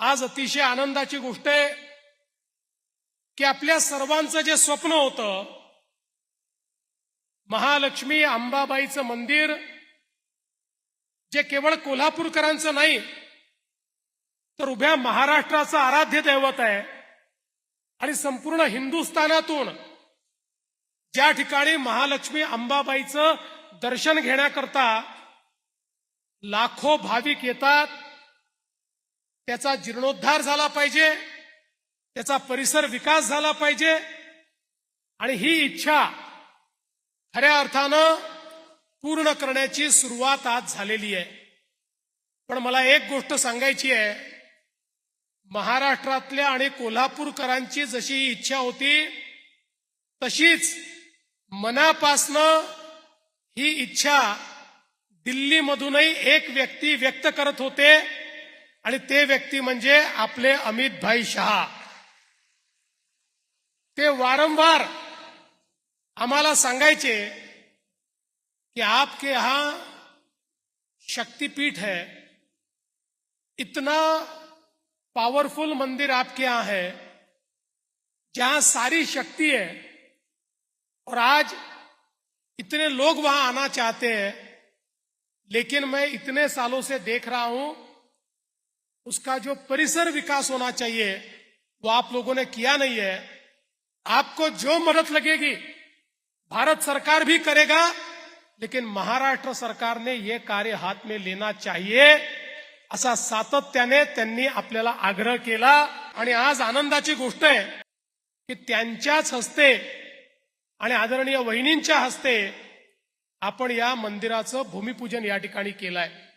आज अतिशय आनंदाची गोष्ट आहे की आपल्या सर्वांचं जे स्वप्न होतं, महालक्ष्मी अंबाबाईचं मंदिर, जे केवळ कोल्हापूरकरांचं नाही तर उभ्या महाराष्ट्राचं आराध्य दैवत आहे आणि संपूर्ण हिंदुस्थानातून ज्या ठिकाणी महालक्ष्मी अंबाबाईचं दर्शन घेण्याकरता लाखो भाविक येतात, त्याचा जीर्णोद्धार झाला पाहिजे, त्याचा परिसर विकास झाला पाहिजे आणि ही इच्छा खऱ्या अर्थानं पूर्ण करण्याची सुरुवात आज झालेली आहे. पण मला एक गोष्ट सांगायची आहे, महाराष्ट्रातल्या आणि कोल्हापूरकरांची जशी ही इच्छा होती तशीच मनापासनं ही इच्छा दिल्लीमधूनही एक व्यक्ती व्यक्त करत होते आणि ते व्यक्ती म्हणजे आपले अमित भाई शहा. ते वारंवार आम्हाला सांगायचे कि आपके यहां शक्तिपीठ है, इतना पावरफुल मंदिर आपके यहां है जहां सारी शक्ति है और आज इतने लोग वहां आना चाहते हैं, लेकिन मैं इतने सालों से देख रहा हूं उसका जो परिसर विकास होना चाहिए वो आप लोगों ने किया नहीं है. आपको जो मदद लगेगी भारत सरकार भी करेगा, लेकिन महाराष्ट्र सरकार ने ये कार्य हाथ में लेना चाहिए असा सातत्याने त्यांनी आपल्याला आग्रह केला. आणि आज आनंदाची गोष्ट आहे की त्यांच्याच हस्ते आणि आदरणीय वहिनींच्या हस्ते आपण या मंदिराचं भूमिपूजन या ठिकाणी केलंय.